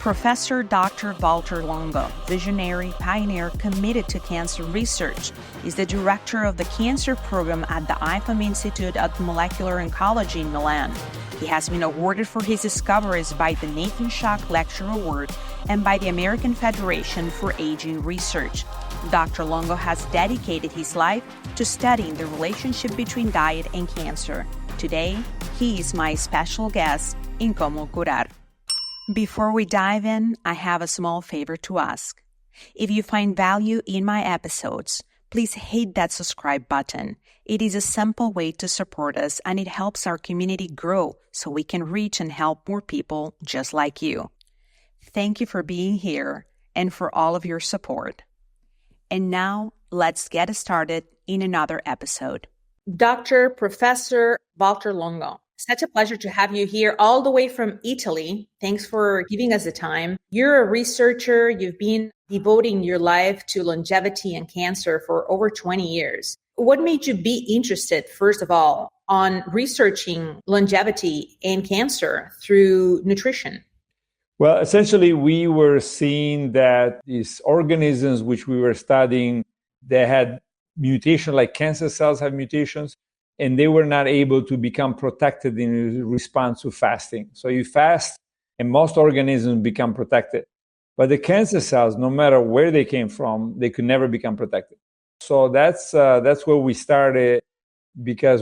Professor Dr. Valter Longo, visionary pioneer committed to cancer research, is the director of the cancer program at the IFOM Institute of Molecular Oncology in Milan. He has been awarded for his discoveries by the Nathan Schock Lecture Award and by the American Federation for Aging Research. Dr. Longo has dedicated his life to studying the relationship between diet and cancer. Today, he is my special guest in Como Curar. Before we dive in, I have a small favor to ask. If you find value in my episodes, please hit that subscribe button. It is a simple way to support us, and it helps our community grow so we can reach and help more people just like you. Thank you for being here and for all of your support. And now, let's get started in another episode. Dr. Professor Valter Longo. Such a pleasure to have you here all the way from Italy. Thanks for giving us the time. You're a researcher. You've been devoting your life to longevity and cancer for over 20 years. What made you be interested, first of all, on researching longevity and cancer through nutrition? Well, essentially, we were seeing that these organisms which we were studying, they had mutations, like cancer cells have mutations, and they were not able to become protected in response to fasting. So you fast, and most organisms become protected. But the cancer cells, no matter where they came from, they could never become protected. So that's where we started, because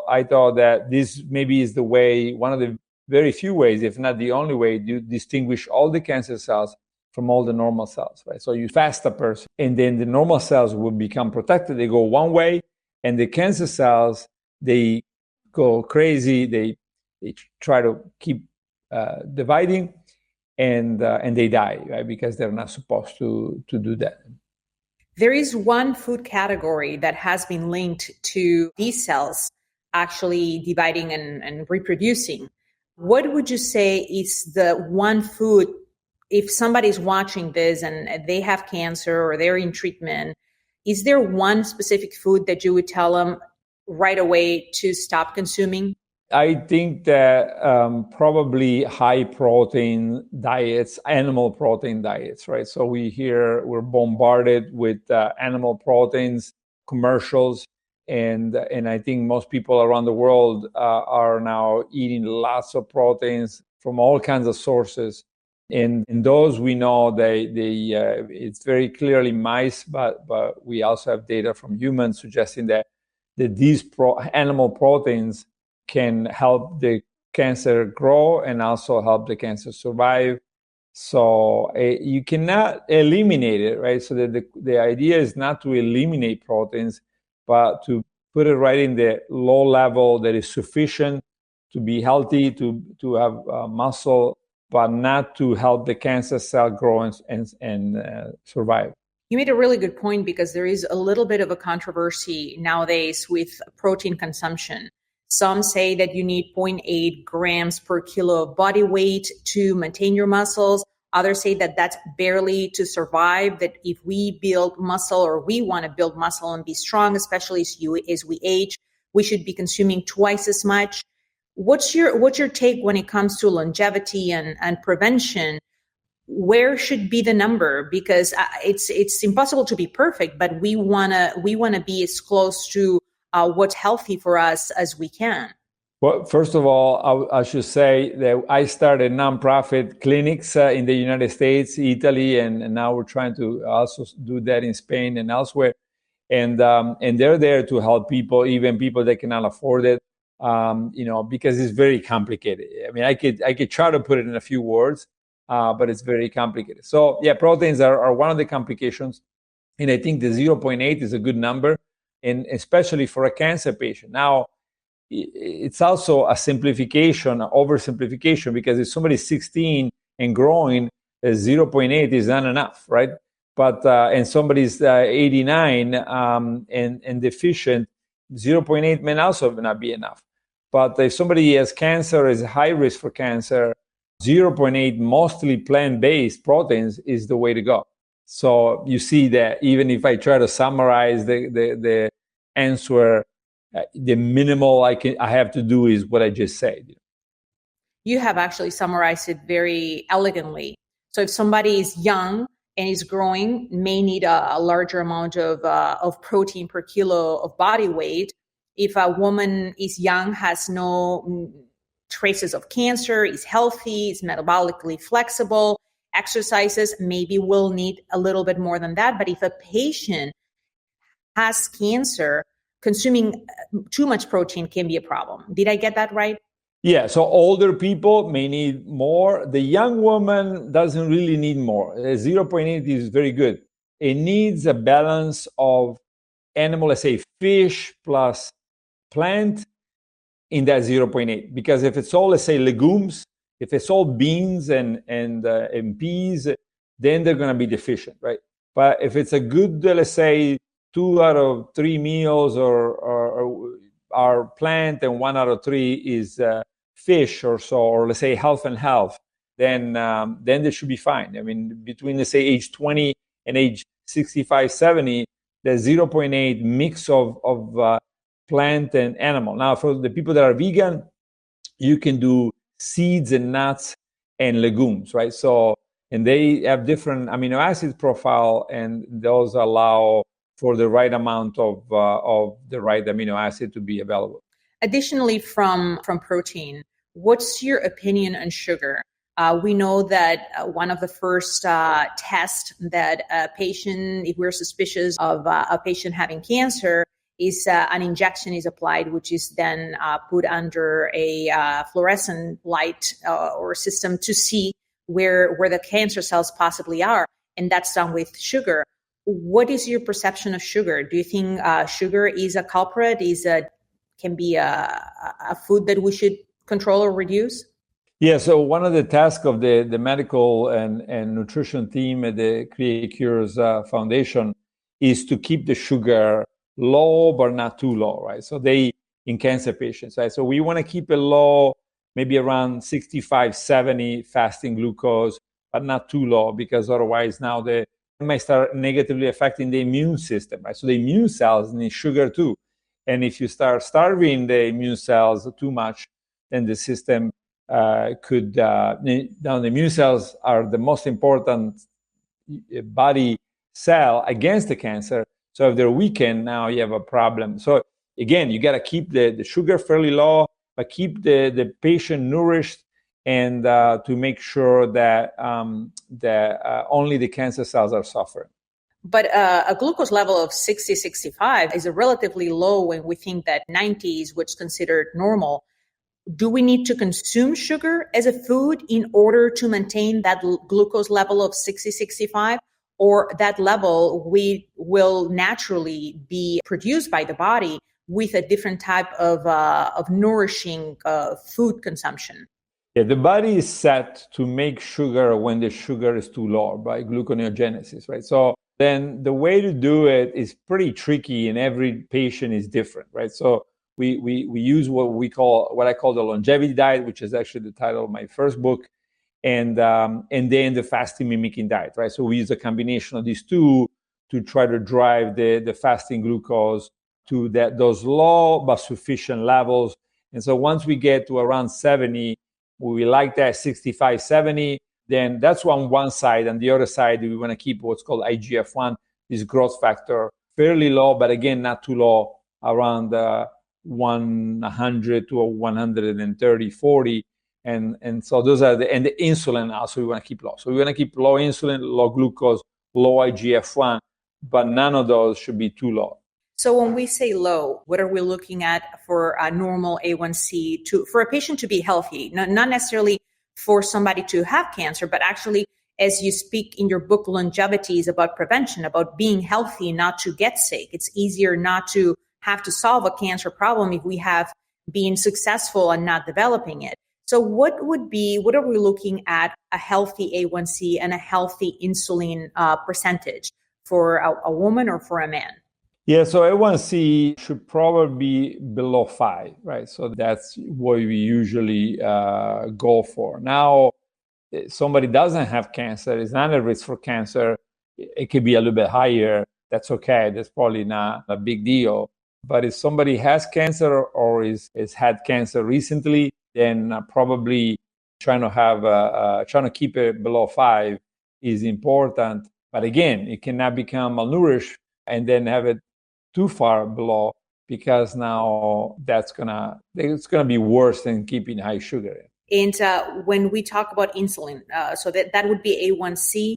I thought that this maybe is the way, one of the very few ways, if not the only way, to distinguish all the cancer cells from all the normal cells, right? So you fast a person, and then the normal cells will become protected. They go one way. And the cancer cells, they go crazy. They try to keep dividing, and they die, right? Because they're not supposed to do that. There is one food category that has been linked to these cells actually dividing and reproducing. What would you say is the one food, if somebody's watching this and they have cancer or they're in treatment, is there one specific food that you would tell them right away to stop consuming? I think that probably high protein diets, animal protein diets, right? So we're bombarded with animal proteins, commercials, and I think most people around the world are now eating lots of proteins from all kinds of sources. And those we know it's very clearly mice, but we also have data from humans suggesting that these animal proteins can help the cancer grow and also help the cancer survive. So you cannot eliminate it, right? So the idea is not to eliminate proteins, but to put it right in the low level that is sufficient to be healthy, to have muscle, but not to help the cancer cell grow and survive. You made a really good point, because there is a little bit of a controversy nowadays with protein consumption. Some say that you need 0.8 grams per kilo of body weight to maintain your muscles. Others say that that's barely to survive, that if we build muscle, or we want to build muscle and be strong, especially as we age, we should be consuming twice as much. What's your take when it comes to longevity and prevention? Where should be the number? Because it's impossible to be perfect, but we wanna be as close to what's healthy for us as we can. Well, first of all, I should say that I started nonprofit clinics in the United States, Italy, and now we're trying to also do that in Spain and elsewhere. And they're there to help people, even people that cannot afford it. Because it's very complicated. I mean, I could try to put it in a few words, but it's very complicated. So yeah, proteins are one of the complications. And I think the 0.8 is a good number, and especially for a cancer patient. Now, it's also a simplification, oversimplification, because if somebody's 16 and growing, 0.8 is not enough, right? But, and somebody's 89 and deficient, 0.8 may also not be enough. But if somebody has cancer, is high risk for cancer, 0.8 mostly plant-based proteins is the way to go. So you see that even if I try to summarize the answer, the minimal I have to do is what I just said. You have actually summarized it very elegantly. So if somebody is young and is growing, may need a larger amount of protein per kilo of body weight. If a woman is young, has no traces of cancer, is healthy, is metabolically flexible, exercises, maybe will need a little bit more than that. But if a patient has cancer, consuming too much protein can be a problem. Did I get that right? Yeah, so older people may need more. The young woman doesn't really need more. 0.8 is very good. It needs a balance of animal, let's say fish plus plant in that 0.8. Because if it's all, let's say, legumes, if it's all beans and peas, then they're going to be deficient, right? But if it's a good, let's say, 2 out of 3 meals or plant and 1 out of 3 is fish or so, or let's say health and health, then they should be fine. I mean, between, let's say, age 20 and age 65, 70, the 0.8 mix of plant and animal. Now, for the people that are vegan, you can do seeds and nuts and legumes, right? So, and they have different amino acid profile, and those allow for the right amount of the right amino acid to be available. Additionally, from protein, what's your opinion on sugar? We know that one of the first tests that a patient, if we're suspicious of a patient having cancer, is an injection is applied, which is then put under a fluorescent light or system to see where the cancer cells possibly are, and that's done with sugar. What is your perception of sugar? Do you think sugar is a culprit? Can be a food that we should control or reduce? Yeah, so one of the tasks of the medical and nutrition team at the Create Cures Foundation is to keep the sugar low, but not too low, right? So in cancer patients, right? So we want to keep it low, maybe around 65, 70 fasting glucose, but not too low, because otherwise now it might start negatively affecting the immune system, right? So the immune cells need sugar too. And if you start starving the immune cells too much, then the system could, now the immune cells are the most important body cell against the cancer. So if they're weakened, now you have a problem. So again, you got to keep the sugar fairly low, but keep the patient nourished, and to make sure that only the cancer cells are suffering. But a glucose level of 60, 65 is a relatively low when we think that 90 is what's considered normal. Do we need to consume sugar as a food in order to maintain that glucose level of 60, 65? Or that level we will naturally be produced by the body with a different type of nourishing food consumption? Yeah, the body is set to make sugar when the sugar is too low by gluconeogenesis, right? So then the way to do it is pretty tricky, and every patient is different, right? So we use what I call the longevity diet, which is actually the title of my first book, and then the fasting mimicking diet, right? So we use a combination of these two to try to drive the fasting glucose to those low but sufficient levels. And so once we get to around 70, we like that 65, 70, then that's on one side. And the other side, we want to keep what's called IGF-1, this growth factor, fairly low, but again, not too low, around 100 to 130, 40. And so those are and the insulin also we want to keep low. So we want to keep low insulin, low glucose, low IGF-1, but none of those should be too low. So when we say low, what are we looking at for a normal A1C for a patient to be healthy? Not necessarily for somebody to have cancer, but actually, as you speak in your book, Longevity is about prevention, about being healthy, not to get sick. It's easier not to have to solve a cancer problem if we have been successful and not developing it. So what are we looking at a healthy A1C and a healthy insulin percentage for a woman or for a man? Yeah, so A1C should probably be below 5, right? So that's what we usually go for. Now, if somebody doesn't have cancer, is not at risk for cancer, it could be a little bit higher. That's okay. That's probably not a big deal. But if somebody has cancer or has had cancer recently, then probably trying to keep it below 5 is important. But again, it cannot become malnourished and then have it too far below, because now it's gonna be worse than keeping high sugar. And when we talk about insulin, so that would be A1C.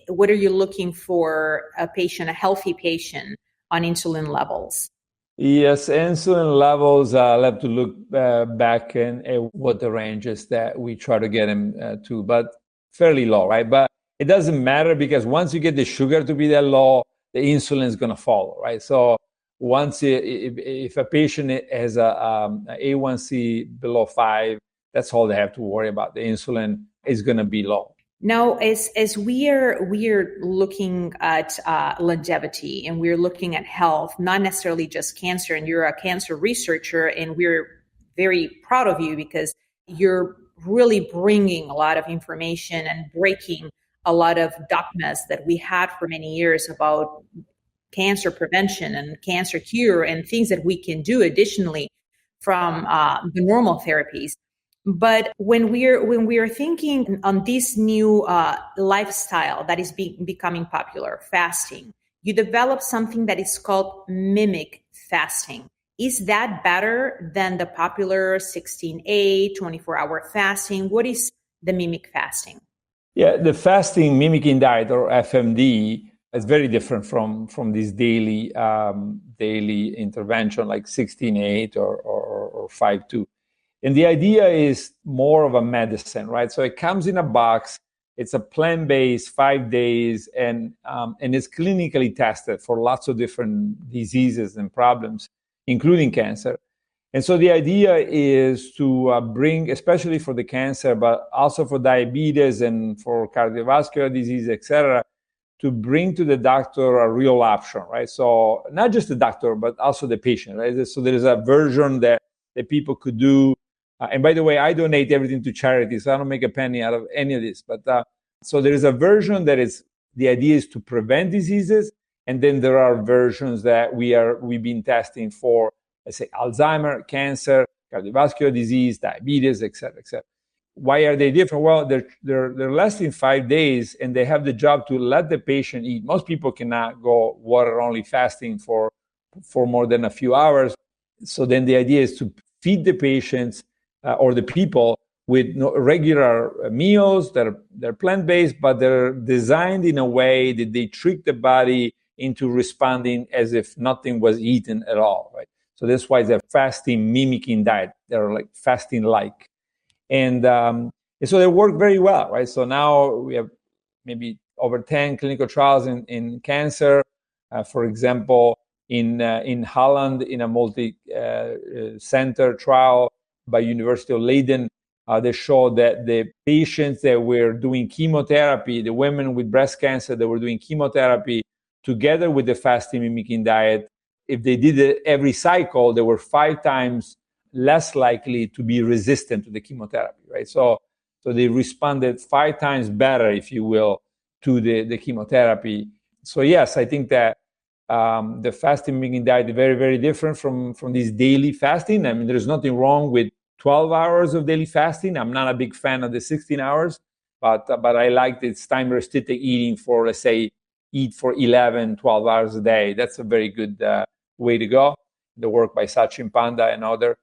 What are you looking for a healthy patient on insulin levels? Yes, insulin levels, I'll have to look back at what the ranges that we try to get them to, but fairly low, right? But it doesn't matter, because once you get the sugar to be that low, the insulin is going to follow, right? So once if a patient has a A1C below 5, that's all they have to worry about. The insulin is going to be low. Now, as we are looking at longevity, and we're looking at health, not necessarily just cancer, and you're a cancer researcher, and we're very proud of you because you're really bringing a lot of information and breaking a lot of dogmas that we had for many years about cancer prevention and cancer cure and things that we can do additionally from the normal therapies. But when we are thinking on this new lifestyle that is becoming popular, fasting, you develop something that is called mimic fasting. Is that better than the popular 16-8, 24-hour fasting? What is the mimic fasting? Yeah, the fasting mimicking diet, or FMD, is very different from this daily intervention like 16-8 or 5-2. And the idea is more of a medicine, right? So it comes in a box. It's a plant-based 5 days, and it's clinically tested for lots of different diseases and problems, including cancer. And so the idea is to bring, especially for the cancer, but also for diabetes and for cardiovascular disease, et cetera, to bring to the doctor a real option, right? So not just the doctor, but also the patient, right? So there is a version that people could do. And by the way, I donate everything to charity, so I don't make a penny out of any of this. But so there is a version that is, the idea is to prevent diseases. And then there are versions that we've been testing for, let's say, Alzheimer, cancer, cardiovascular disease, diabetes, et cetera, et cetera. Why are they different? Well, they're less than 5 days, and they have the job to let the patient eat. Most people cannot go water-only fasting for more than a few hours. So then the idea is to feed the patients or the people with regular meals that are plant-based, but they're designed in a way that they trick the body into responding as if nothing was eaten at all, right? So that's why it's a fasting mimicking diet. They're like fasting-like. And so they work very well, right? So now we have maybe over 10 clinical trials in cancer. For example, in Holland, in a multi-center trial by University of Leiden, they showed that the patients that were doing chemotherapy, the women with breast cancer that were doing chemotherapy together with the fasting mimicking diet, if they did it every cycle, they were 5 times less likely to be resistant to the chemotherapy, right? So they responded 5 times better, if you will, to the chemotherapy. So yes, I think that the fasting mimicking diet is very, very different from this daily fasting. I mean, there's nothing wrong with 12 hours of daily fasting. I'm not a big fan of the 16 hours, but I like this time restricted eating for, let's say, eat for 11, 12 hours a day. That's a very good way to go. The work by Sachin Panda and other.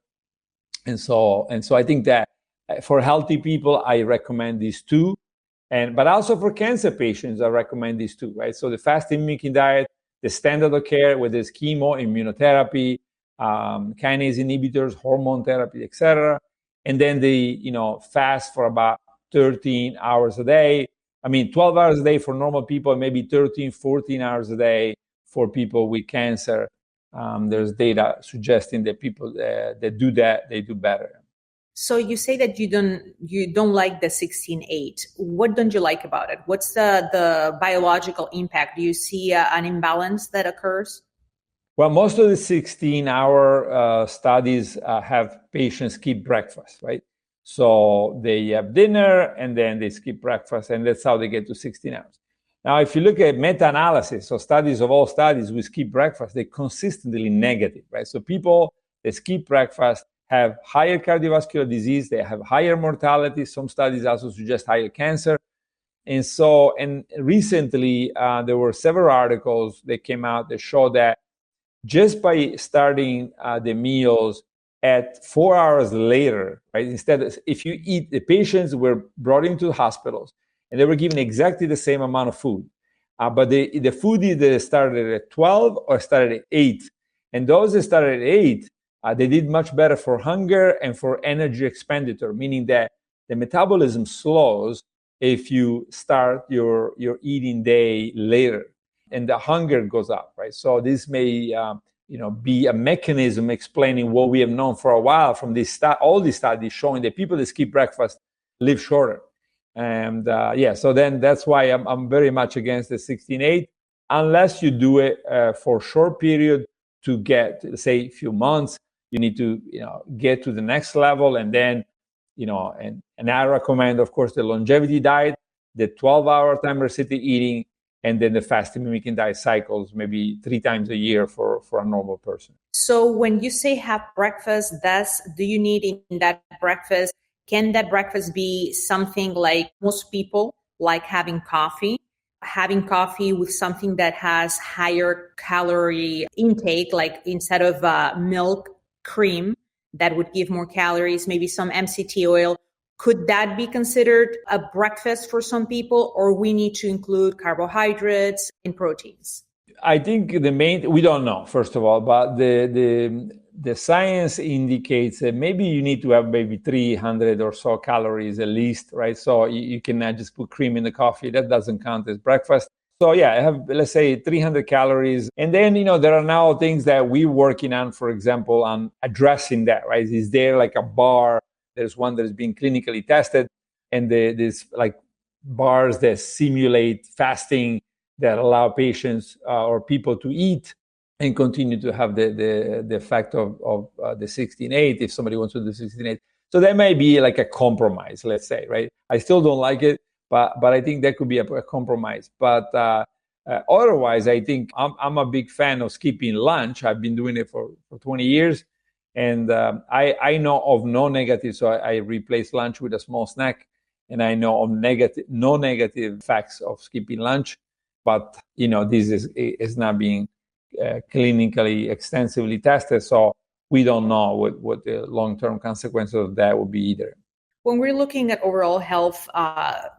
And so I think that for healthy people, I recommend these two. But also for cancer patients, I recommend these two, right? So the fasting mimicking diet, the standard of care, whether it's chemo, immunotherapy, kinase inhibitors, hormone therapy, et cetera. And then fast for about 13 hours a day. I mean, 12 hours a day for normal people, maybe 13, 14 hours a day for people with cancer. There's data suggesting that people that do that, they do better. So you say that you don't like the 16-8. What don't you like about it? What's the biological impact? Do you see an imbalance that occurs? Well, most of the 16-hour studies have patients skip breakfast, right? So they have dinner and then they skip breakfast, and that's how they get to 16 hours. Now, if you look at meta-analysis, so studies of all studies with skip breakfast, they're consistently negative, right? So people that skip breakfast have higher cardiovascular disease, they have higher mortality. Some studies also suggest higher cancer. And recently, there were several articles that came out that show that just by starting the meals at 4 hours later, right? Instead, if you eat, the patients were brought into hospitals and they were given exactly the same amount of food. But the food either started at 12 or started at 8. And those that started at 8, they did much better for hunger and for energy expenditure, meaning that the metabolism slows if you start your eating day later, and the hunger goes up, right? So this may be a mechanism explaining what we have known for a while from all these studies showing that people that skip breakfast live shorter. And so then that's why I'm very much against the 16-8, unless you do it for a short period to get, say, a few months. You need to get to the next level, and then and I recommend, of course, the longevity diet, the 12-hour time restricted eating, and then the fasting mimicking diet cycles maybe 3 times a year for a normal person. So when you say have breakfast, do you need in that breakfast, can that breakfast be something like most people like having coffee with something that has higher calorie intake, like instead of milk, cream that would give more calories, maybe some MCT oil? Could that be considered a breakfast for some people, or we need to include carbohydrates and proteins? I think we don't know, first of all, but the science indicates that maybe you need to have maybe 300 or so calories at least, right? So you cannot just put cream in the coffee. That doesn't count as breakfast. So yeah, I have, let's say, 300 calories. And then, there are now things that we're working on, for example, on addressing that, right? Is there like a bar? There's one that is being clinically tested, and there's like bars that simulate fasting that allow patients or people to eat and continue to have the effect of the 16-8 if somebody wants to do 16-8. So that may be like a compromise, let's say, right? I still don't like it, but I think that could be a compromise. But otherwise, I think I'm a big fan of skipping lunch. I've been doing it for 20 years. And I know of no negative, so I replace lunch with a small snack. And I know of no negative effects of skipping lunch. But, this is not being clinically extensively tested. So we don't know what the long-term consequences of that will be either. When we're looking at overall health,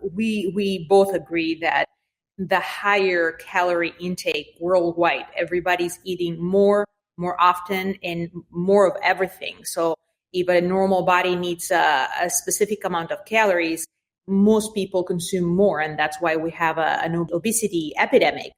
we both agree that the higher calorie intake worldwide, everybody's eating more often and more of everything. So if a normal body needs a specific amount of calories, most people consume more, and that's why we have an obesity epidemic.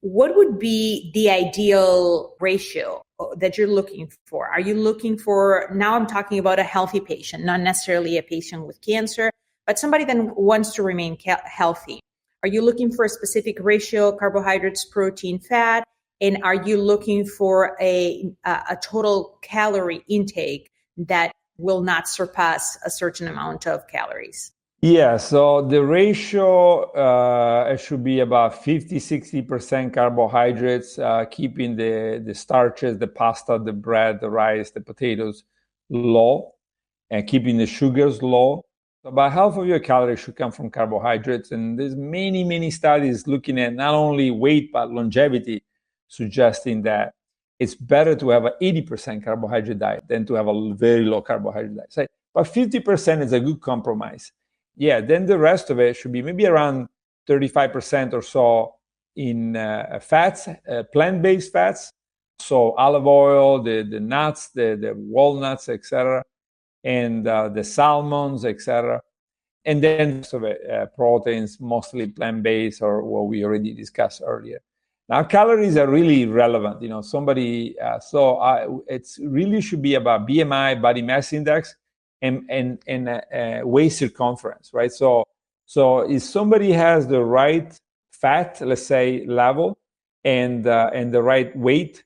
What would be the ideal ratio that you're looking for? Are you looking for, now I'm talking about a healthy patient, not necessarily a patient with cancer, but somebody that wants to remain healthy. Are you looking for a specific ratio, carbohydrates, protein, fat? And are you looking for a total calorie intake that will not surpass a certain amount of calories? Yeah, so the ratio should be about 50-60% carbohydrates, keeping the starches, the pasta, the bread, the rice, the potatoes low, and keeping the sugars low. About half of your calories should come from carbohydrates. And there's many studies looking at not only weight, but longevity, suggesting that it's better to have an 80% carbohydrate diet than to have a very low carbohydrate diet. So, but 50% is a good compromise. Yeah, then the rest of it should be maybe around 35% or so in fats, plant-based fats. So olive oil, the nuts, the walnuts, etc., and the salmons, etc. And then the rest of it, proteins, mostly plant-based, or what we already discussed earlier. Now, calories are really relevant. It's really should be about BMI, body mass index, and waist circumference, right? So if somebody has the right fat, let's say, level, and the right weight,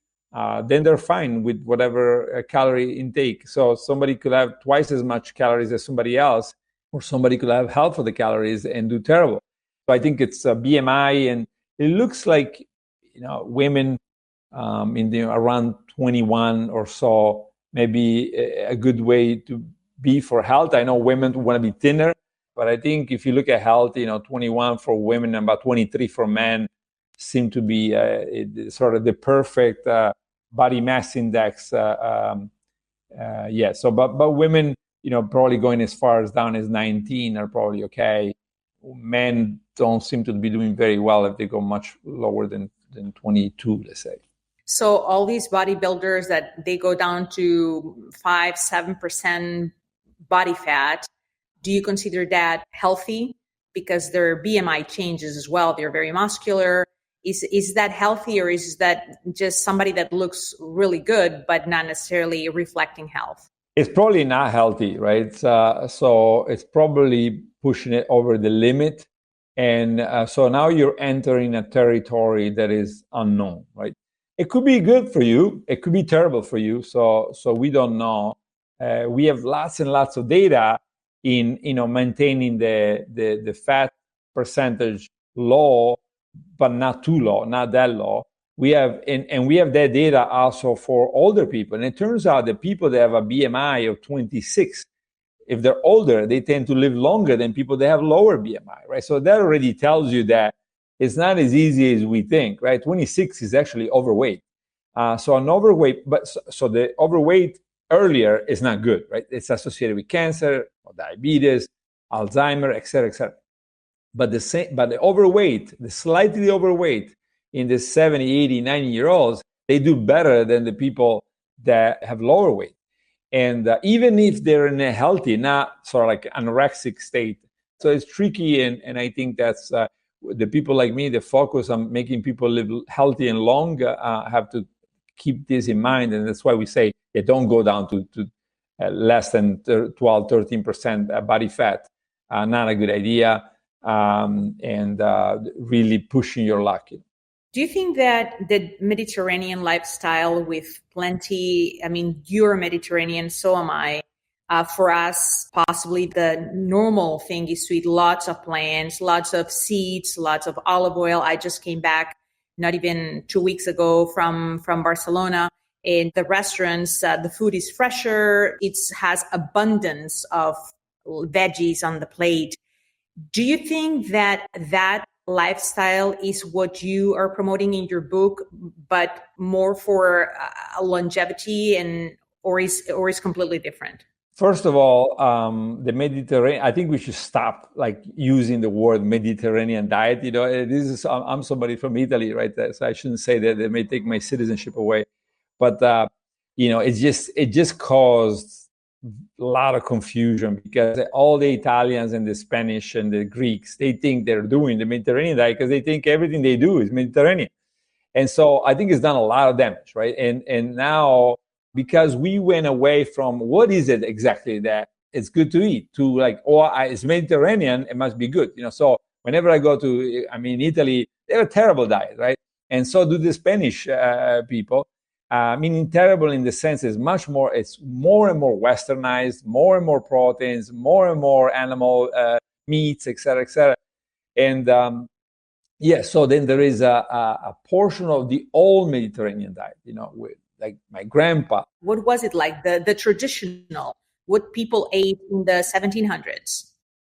then they're fine with whatever calorie intake. So somebody could have twice as much calories as somebody else, or somebody could have half of the calories and do terrible. So I think it's BMI, and it looks like women in around 21 or so maybe a good way to be for health. I know women want to be thinner, but I think if you look at health, 21 for women and about 23 for men seem to be sort of the perfect body mass index. So, but women, probably going as far as down as 19 are probably okay. Men don't seem to be doing very well if they go much lower than 22, let's say. So all these bodybuilders that they go down to 5-7% body fat, do you consider that healthy? Because their BMI changes as well. They're very muscular. Is that healthy, or is that just somebody that looks really good but not necessarily reflecting health? It's probably not healthy, right? So it's probably pushing it over the limit. And so now you're entering a territory that is unknown, right? It could be good for you. It could be terrible for you. So we don't know. We have lots and lots of data in maintaining the fat percentage low, but not too low, not that low. We have and we have that data also for older people. And it turns out that people that have a BMI of 26, if they're older, they tend to live longer than people that have lower BMI, right? So that already tells you that it's not as easy as we think, right? 26 is actually overweight. So an overweight, so the overweight earlier is not good, right? It's associated with cancer, or diabetes, Alzheimer, et cetera, et cetera. But the overweight, the slightly overweight in the 70, 80, 90-year-olds, they do better than the people that have lower weight. And even if they're in a healthy, not sort of like anorexic state. So it's tricky, and I think that's the people like me that focus on making people live healthy and long have to keep this in mind. And that's why we say don't go down to less than 12, 13% body fat. Not a good idea. And really pushing your luck. Do you think that the Mediterranean lifestyle with plenty, you're Mediterranean, so am I. For us, possibly the normal thing is to eat lots of plants, lots of seeds, lots of olive oil. I just came back not even 2 weeks ago from Barcelona. In the restaurants, the food is fresher. It has abundance of veggies on the plate. Do you think that lifestyle is what you are promoting in your book, but more for longevity, or is completely different? First of all, the Mediterranean, I think we should stop using the word Mediterranean diet. I'm somebody from Italy, right? So I shouldn't say that. They may take my citizenship away. But, it just caused a lot of confusion, because all the Italians and the Spanish and the Greeks, they think they're doing the Mediterranean diet because they think everything they do is Mediterranean. And so I think it's done a lot of damage, right? And now, because we went away from what is it exactly that it's good to eat, to it's Mediterranean, it must be good. So whenever I go to, Italy, they have a terrible diet, right? And so do the Spanish people. Meaning terrible in the sense it's more and more westernized, more and more proteins, more and more animal meats, et cetera, et cetera. And so then there is a portion of the old Mediterranean diet, with my grandpa. What was it like, the traditional, what people ate in the 1700s?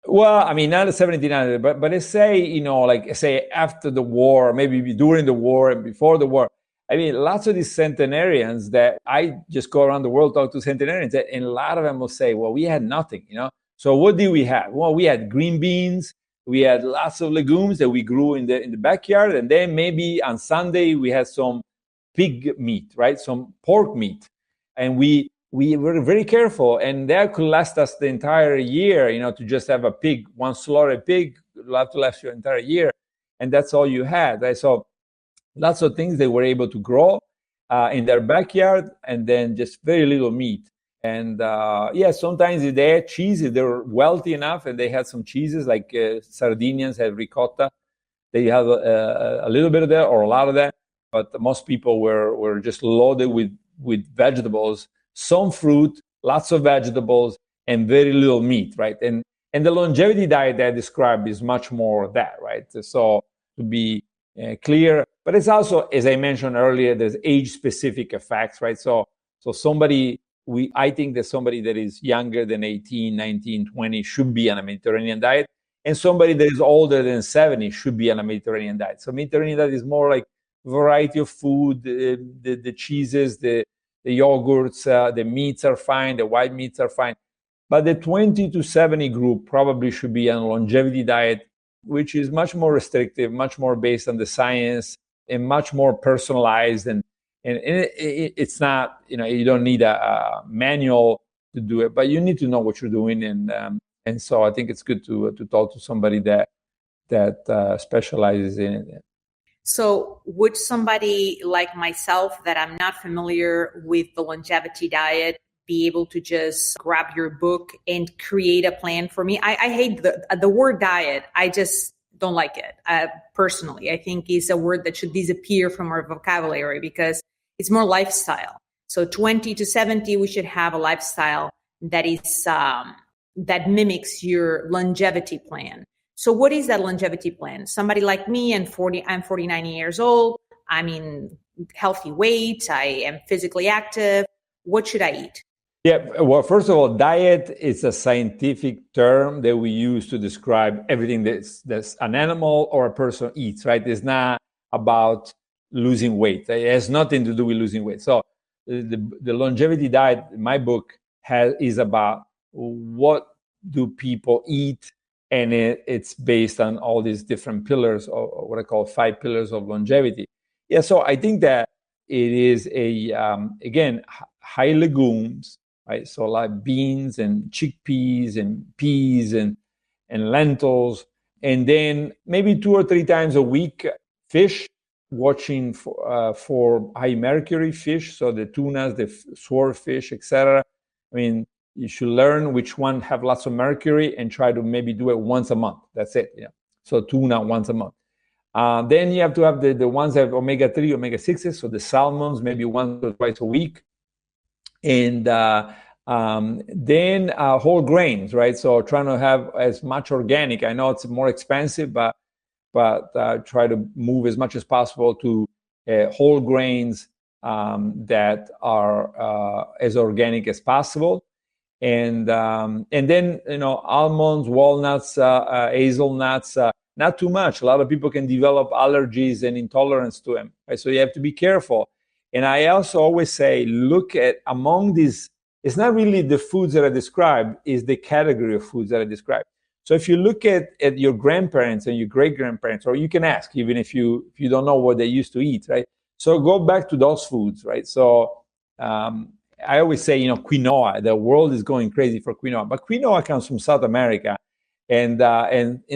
Well, not the 1700s, but let's say, say after the war, maybe during the war and before the war. Lots of these centenarians that I just go around the world, talk to centenarians, and a lot of them will say, well, we had nothing, So what did we have? Well, we had green beans. We had lots of legumes that we grew in the backyard. And then maybe on Sunday, we had some pig meat, right? Some pork meat. And we were very careful. And that could last us the entire year, to just have a pig, one slaughtered pig, will have to last you an entire year. And that's all you had, right? So lots of things they were able to grow in their backyard, and then just very little meat. And sometimes they had cheese, if they were wealthy enough, and they had some cheeses, like Sardinians have ricotta. They have a little bit of that or a lot of that, but most people were just loaded with vegetables, some fruit, lots of vegetables, and very little meat, right? And the longevity diet that I described is much more that, right? So to be clear, but it's also, as I mentioned earlier, there's age-specific effects, right? So somebody I think that somebody that is younger than 18, 19, 20 should be on a Mediterranean diet. And somebody that is older than 70 should be on a Mediterranean diet. So Mediterranean diet is more like variety of food, the cheeses, the yogurts, the meats are fine, the white meats are fine. But the 20 to 70 group probably should be on a longevity diet, which is much more restrictive, much more based on the science, and much more personalized. And it's not, you don't need a manual to do it, but you need to know what you're doing. And so I think it's good to talk to somebody that specializes in it. So would somebody like myself that I'm not familiar with the longevity diet be able to just grab your book and create a plan for me? I hate the word diet. I just don't like it. Personally, I think it's a word that should disappear from our vocabulary because it's more lifestyle. So 20 to 70, we should have a lifestyle that is that mimics your longevity plan. So what is that longevity plan? Somebody like me, I'm 49 years old. I'm in healthy weight. I am physically active. What should I eat? Yeah, well, first of all, diet is a scientific term that we use to describe everything that's an animal or a person eats, right? It's not about losing weight. It has nothing to do with losing weight. So the longevity diet, in my book, is about what do people eat, and it's based on all these different pillars, or what I call 5 pillars of longevity. Yeah, so I think that it is again, high legumes, right? So like beans and chickpeas and peas and lentils, and then maybe 2 or 3 times a week, fish, watching for high mercury fish, so the tunas, the swordfish, etc. I mean, you should learn which one have lots of mercury and try to maybe do it once a month. That's it. Yeah. So tuna once a month. Then you have to have the ones that have omega-3, omega-6s, so the salmons maybe once or twice a week. And then whole grains, right? So trying to have as much organic. I know it's more expensive, but try to move as much as possible to whole grains that are as organic as possible. And then, almonds, walnuts, hazelnuts, not too much. A lot of people can develop allergies and intolerance to them, right? So you have to be careful. And I also always say, look at among these, it's not really the foods that I described, it's the category of foods that I described. So if you look at your grandparents and your great-grandparents, or you can ask, even if you don't know what they used to eat, right? So go back to those foods, right? So I always say, quinoa, the world is going crazy for quinoa, but quinoa comes from South America. And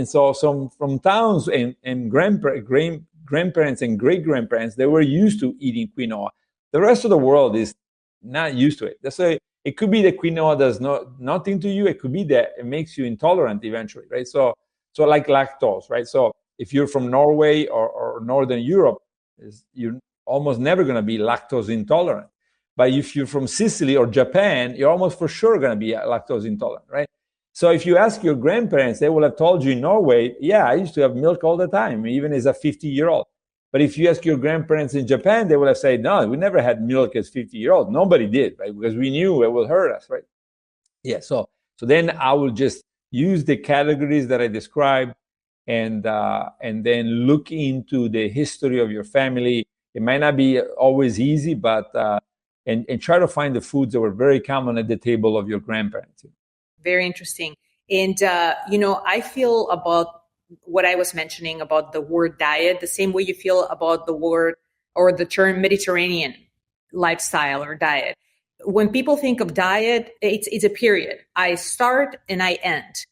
so some from towns and grandparents and great-grandparents, they were used to eating quinoa. The rest of the world is not used to it. That's why it could be that quinoa does nothing to you. It could be that it makes you intolerant eventually, right? So like lactose, right? So if you're from Norway or Northern Europe, you're almost never going to be lactose intolerant. But if you're from Sicily or Japan, you're almost for sure going to be lactose intolerant, right? So if you ask your grandparents, they will have told you in Norway, yeah, I used to have milk all the time, even as a 50-year-old. But if you ask your grandparents in Japan, they will have said, no, we never had milk as 50-year-old. Nobody did, right? Because we knew it will hurt us, right? Yeah, so then I will just use the categories that I described and then look into the history of your family. It might not be always easy, but and try to find the foods that were very common at the table of your grandparents. Very interesting. And, I feel about what I was mentioning about the word diet, the same way you feel about the word or the term Mediterranean lifestyle or diet. When people think of diet, it's a period. I start and I end.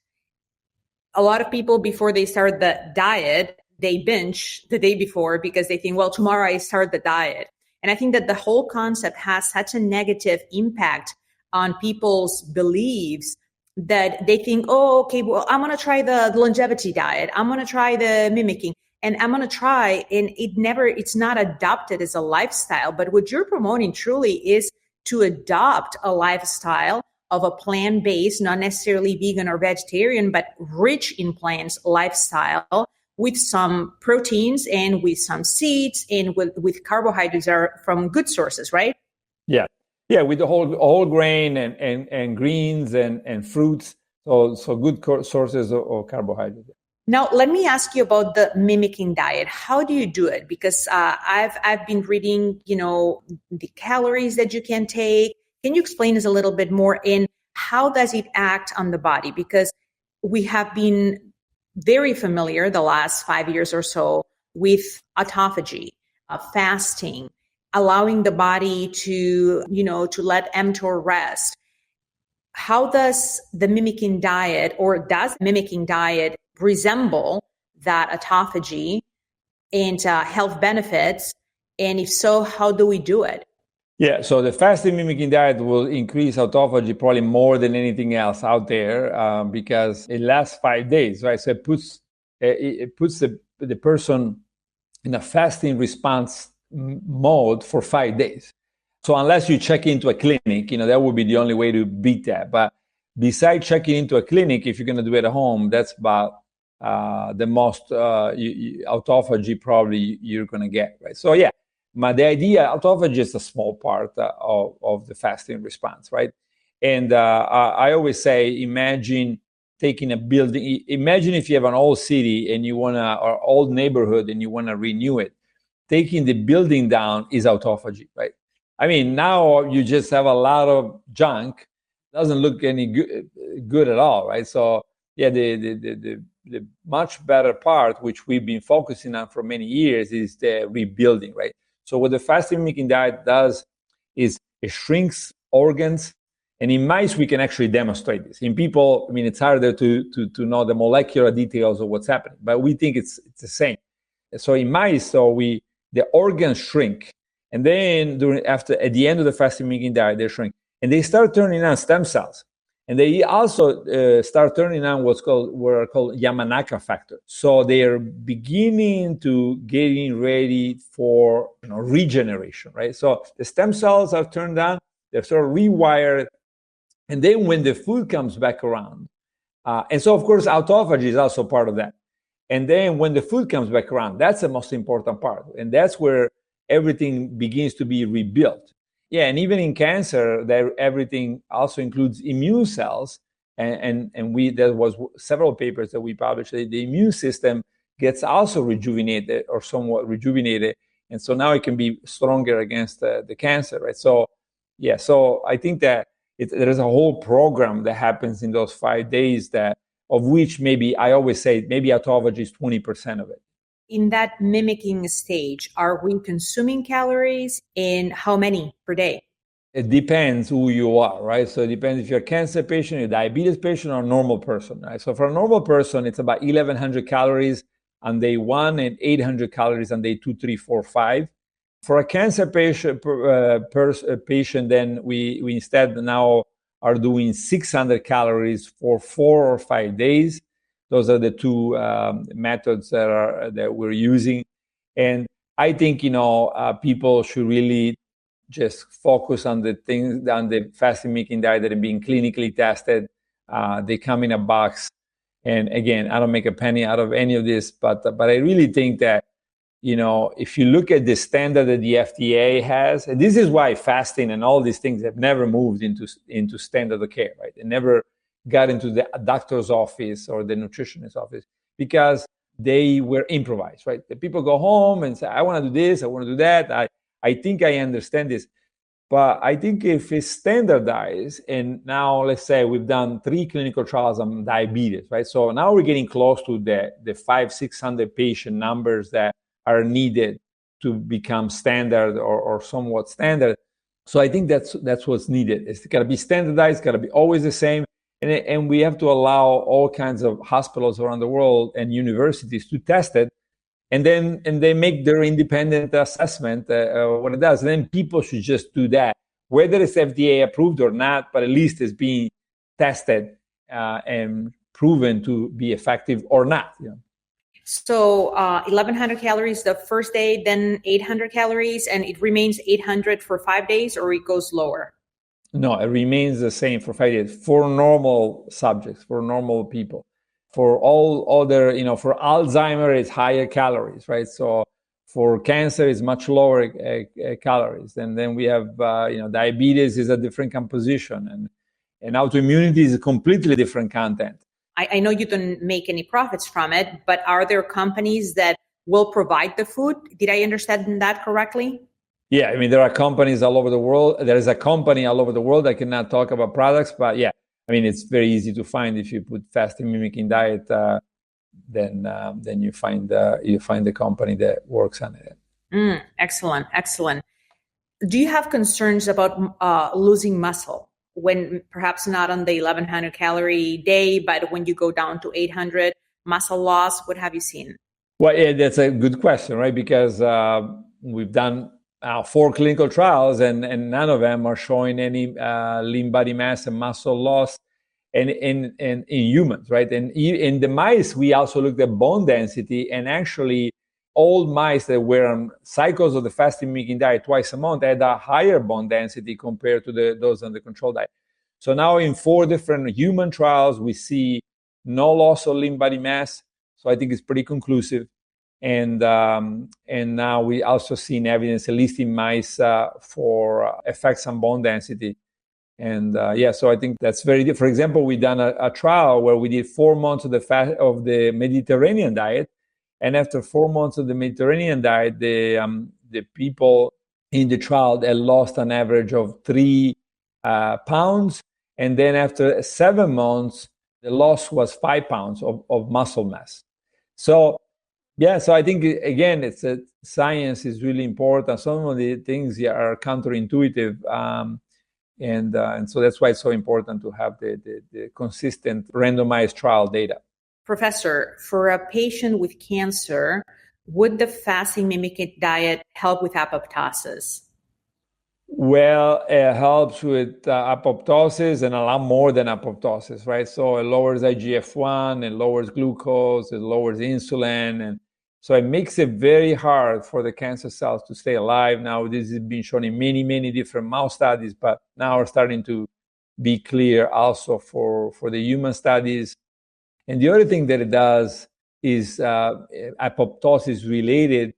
A lot of people, before they start the diet, they binge the day before because they think, well, tomorrow I start the diet. And I think that the whole concept has such a negative impact on people's beliefs that they think, oh, okay, well, I'm going to try the longevity diet. I'm going to try the mimicking, and I'm going to try. And it's not adopted as a lifestyle. But what you're promoting truly is to adopt a lifestyle of a plant-based, not necessarily vegan or vegetarian, but rich in plants lifestyle with some proteins and with some seeds and with carbohydrates are from good sources, right? Yeah. Yeah, with the whole grain and greens and fruits, so good sources of carbohydrate. Now, let me ask you about the mimicking diet. How do you do it? Because I've been reading, the calories that you can take. Can you explain us a little bit more in how does it act on the body? Because we have been very familiar the last 5 years or so with autophagy, fasting, allowing the body to let mTOR rest. How does the mimicking diet, or does mimicking diet resemble that autophagy and health benefits? And if so, how do we do it? Yeah, so the fasting mimicking diet will increase autophagy probably more than anything else out there because it lasts 5 days, right? So it puts the person in a fasting response mode for 5 days. So unless you check into a clinic, that would be the only way to beat that. But besides checking into a clinic, if you're going to do it at home, that's about the most autophagy probably you're going to get, right? So yeah, the idea, autophagy is a small part of the fasting response, right? And I always say, imagine taking a building. Imagine if you have an old city and or old neighborhood and you want to renew it. Taking the building down is autophagy, right? I mean, now you just have a lot of junk. Doesn't look any good at all, right? So yeah, the much better part, which we've been focusing on for many years, is the rebuilding, right? So what the fasting mimicking diet does is it shrinks organs. And in mice, we can actually demonstrate this. In people, I mean, it's harder to know the molecular details of what's happening, but we think it's the same. So in mice, the organs shrink. And then at the end of the fasting mimicking diet, they shrink. And they start turning on stem cells. And they also start turning on what are called Yamanaka factors. So they are beginning to getting ready for regeneration, right? So the stem cells are turned on, they're sort of rewired. And then when the food comes back around, and so of course autophagy is also part of that. And then when the food comes back around, that's the most important part. And that's where everything begins to be rebuilt. Yeah, and even in cancer, everything also includes immune cells. And there was several papers that we published that the immune system gets also rejuvenated or somewhat rejuvenated. And so now it can be stronger against the cancer, right? So, yeah, so I think that there is a whole program that happens in those 5 days of which maybe I always say maybe autophagy is 20% of it. In that mimicking stage, are we consuming calories, and how many per day? It depends who you are, right? So it depends if you're a cancer patient, a diabetes patient, or a normal person, right? So for a normal person, it's about 1,100 calories on day 1 and 800 calories on day 2, 3, 4, 5. For a cancer patient, then we instead now are doing 600 calories for 4 or 5 days. Those are the two methods that we're using. And I think, people should really just focus on the fasting mimicking diet that are being clinically tested. They come in a box. And again, I don't make a penny out of any of this, but I really think that, if you look at the standard that the FDA has, and this is why fasting and all these things have never moved into standard of care, right? They never got into the doctor's office or the nutritionist's office because they were improvised, right? The people go home and say, I want to do this, I want to do that. I think I understand this. But I think if it's standardized, and now let's say we've done 3 clinical trials on diabetes, right? So now we're getting close to the 500-600 patient numbers that are needed to become standard or somewhat standard. So I think that's what's needed. It's got to be standardized, got to be always the same. And we have to allow all kinds of hospitals around the world and universities to test it. And they make their independent assessment what it does. And then people should just do that, whether it's FDA approved or not, but at least it's being tested and proven to be effective or not. So 1,100 calories the first day, then 800 calories, and it remains 800 for 5 days, or it goes lower? No, it remains the same for 5 days for normal subjects, for normal people. For all other, for Alzheimer, it's higher calories, right? So for cancer is much lower calories. And then we have, diabetes is a different composition, and autoimmunity is a completely different content. I know you don't make any profits from it, but are there companies that will provide the food? Did I understand that correctly? Yeah, I mean, there are companies all over the world. There is a company all over the world. I cannot talk about products, but yeah, I mean, it's very easy to find. If you put fasting mimicking diet, then you find the company that works on it. Excellent. Do you have concerns about losing muscle when perhaps not on the 1100 calorie day, but when you go down to 800, muscle loss? What have you seen? Well, yeah, that's a good question, right? Because we've done 4 clinical trials, and none of them are showing any lean body mass and muscle loss in humans, right? And in the mice, we also looked at bone density, and actually all mice that were on cycles of the fasting mimicking diet twice a month had a higher bone density compared to those on the control diet. So now in 4 different human trials, we see no loss of lean body mass. So I think it's pretty conclusive. And now we also seen evidence, at least in mice, for effects on bone density. And so I think that's very different. For example, we done a trial where we did 4 months of the Mediterranean diet, and after 4 months of the Mediterranean diet, the people in the trial had lost an average of 3 pounds, and then after 7 months, the loss was 5 pounds of muscle mass. So I think again, science is really important. Some of the things are counterintuitive. And so that's why it's so important to have the consistent randomized trial data. Professor, for a patient with cancer, would the fasting mimicking diet help with apoptosis? Well, it helps with apoptosis and a lot more than apoptosis, right? So it lowers IGF-1, it lowers glucose, it lowers insulin, and so it makes it very hard for the cancer cells to stay alive. Now, this has been shown in many, many different mouse studies, but now we're starting to be clear also for the human studies. And the other thing that it does is apoptosis related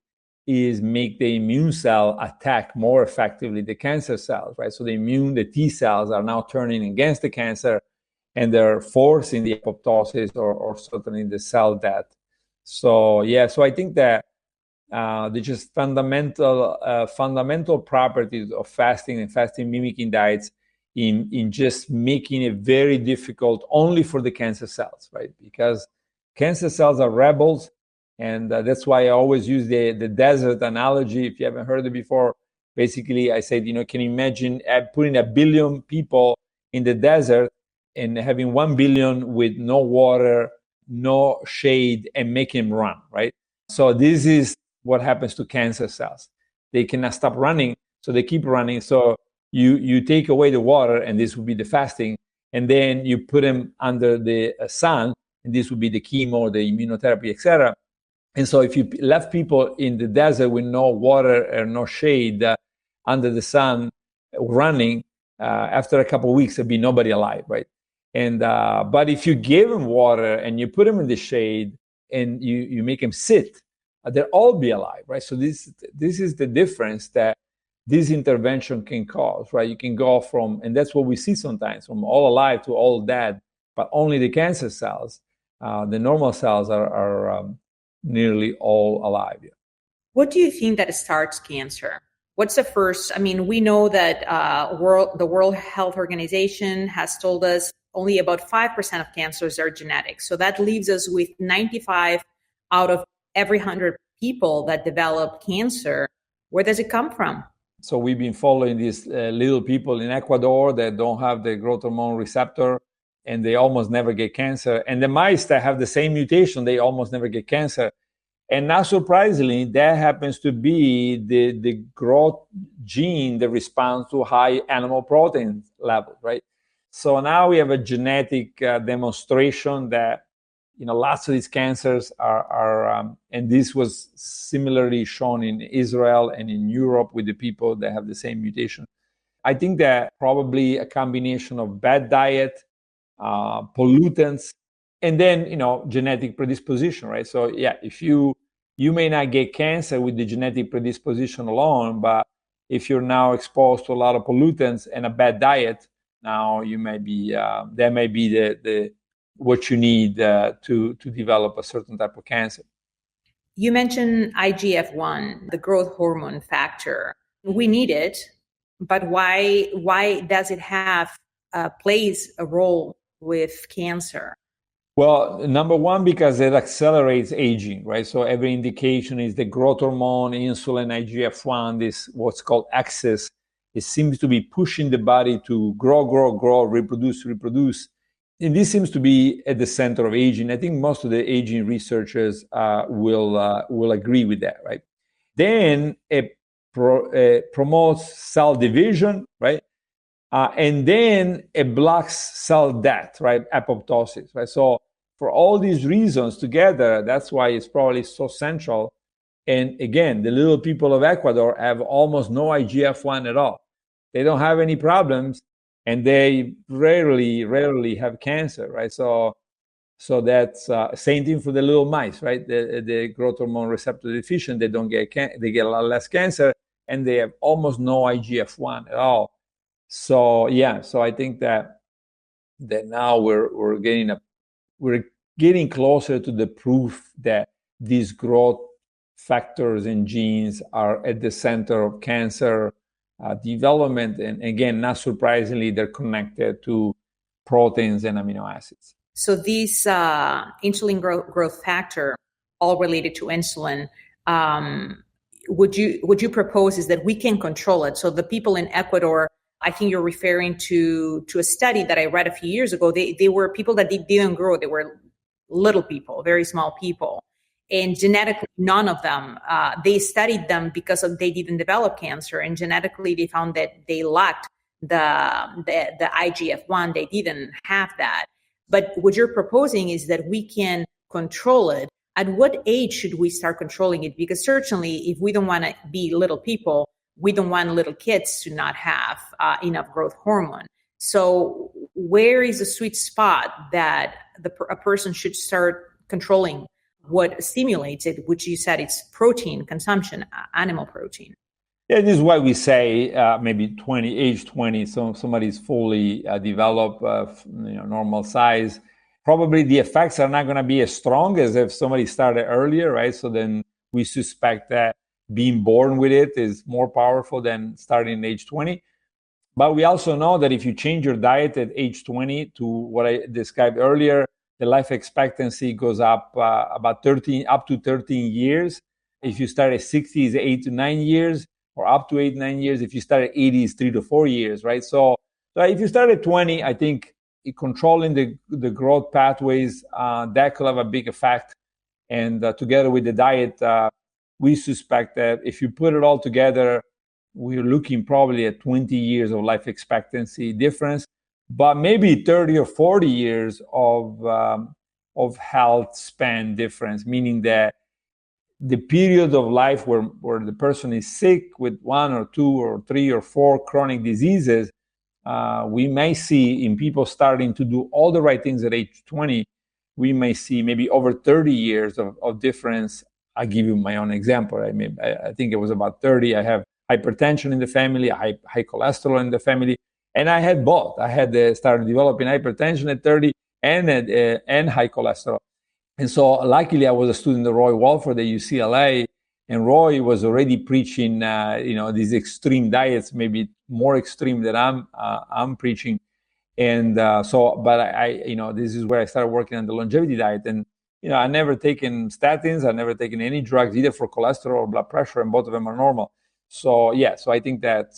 is make the immune cell attack more effectively the cancer cells, right? So the T cells are now turning against the cancer, and they're forcing the apoptosis or certainly the cell death. So I think that the just fundamental properties of fasting and fasting mimicking diets in just making it very difficult only for the cancer cells, right? Because cancer cells are rebels, and that's why I always use the desert analogy. If you haven't heard it before, basically I said, can you imagine putting 1 billion people in the desert and having 1 billion with no water, no shade, and make them run, right? So this is what happens to cancer cells. They cannot stop running, so they keep running. So you take away the water, and this would be the fasting, and then you put them under the sun, and this would be the chemo, the immunotherapy, etc. And so if you left people in the desert with no water and no shade under the sun running, after a couple of weeks, there'd be nobody alive, right? And but if you give them water and you put them in the shade and you make them sit, they'll all be alive, right? So this is the difference that this intervention can cause, right? You can go from, and that's what we see sometimes, from all alive to all dead, but only the cancer cells, the normal cells are nearly all alive. Yeah. What do you think that starts cancer? What's the first? I mean, we know that the World Health Organization has told us only about 5% of cancers are genetic. So that leaves us with 95 out of every 100 people that develop cancer. Where does it come from? So we've been following these little people in Ecuador that don't have the growth hormone receptor, and they almost never get cancer. And the mice that have the same mutation, they almost never get cancer. And not surprisingly, that happens to be the growth gene that responds to high animal protein levels, right? So now we have a genetic demonstration that lots of these cancers are and this was similarly shown in Israel and in Europe with the people that have the same mutation. I think that probably a combination of bad diet, pollutants, and then genetic predisposition, right? So if you you may not get cancer with the genetic predisposition alone, but if you're now exposed to a lot of pollutants and a bad diet, now you may be that may be the what you need to develop a certain type of cancer. You mentioned IGF-1, the growth hormone factor. We need it, but why does it have plays a role with cancer? Well, number one, because it accelerates aging, right? So every indication is the growth hormone, insulin, IGF-1, this what's called axis. It seems to be pushing the body to grow, reproduce. And this seems to be at the center of aging. I think most of the aging researchers will agree with that, right? Then it promotes cell division, right? And then it blocks cell death, right? Apoptosis, right? So for all these reasons together, that's why it's probably so central. And again, the little people of Ecuador have almost no IGF-1 at all. They don't have any problems, and they rarely have cancer, right? So that's same thing for the little mice, right? The growth hormone receptor deficient, they don't get they get a lot less cancer, and they have almost no IGF-1 at all. So yeah, so I think that now we're getting closer to the proof that these growth factors and genes are at the center of cancer development. And again, not surprisingly, they're connected to proteins and amino acids. So these insulin growth factor, all related to insulin, would you propose is that we can control it? So the people in Ecuador, I think you're referring to a study that I read a few years ago. They were people that didn't grow. They were little people, very small people. And genetically, none of them, they studied them because they didn't develop cancer. And genetically, they found that they lacked the IGF-1. They didn't have that. But what you're proposing is that we can control it. At what age should we start controlling it? Because certainly, if we don't want to be little people, we don't want little kids to not have enough growth hormone. So where is the sweet spot that a person should start controlling what stimulates it, which you said it's protein consumption, animal protein? Yeah, this is why we say maybe age 20, so somebody's fully developed, normal size. Probably the effects are not going to be as strong as if somebody started earlier, right? So then we suspect that being born with it is more powerful than starting at age 20. But we also know that if you change your diet at age 20 to what I described earlier, the life expectancy goes up up to 13 years. If you start at 60, it's 8 to 9 years, or up to 8, 9 years. If you start at 80, it's 3 to 4 years, right? So if you start at 20, I think controlling the growth pathways, that could have a big effect. And together with the diet, we suspect that if you put it all together, we're looking probably at 20 years of life expectancy difference, but maybe 30 or 40 years of health span difference, meaning that the period of life where the person is sick with 1 or 2 or 3 or 4 chronic diseases, we may see in people starting to do all the right things at age 20, we may see maybe over 30 years of difference. I'll give you my own example. I think it was about 30. I have hypertension in the family, high cholesterol in the family, and I had both. I had started developing hypertension at 30 and high cholesterol. And so luckily I was a student of Roy Walford at UCLA, and Roy was already preaching, these extreme diets, maybe more extreme than I'm preaching. And but I this is where I started working on the longevity diet. And, I never taken statins. I never taken any drugs, either for cholesterol or blood pressure, and both of them are normal. So I think that,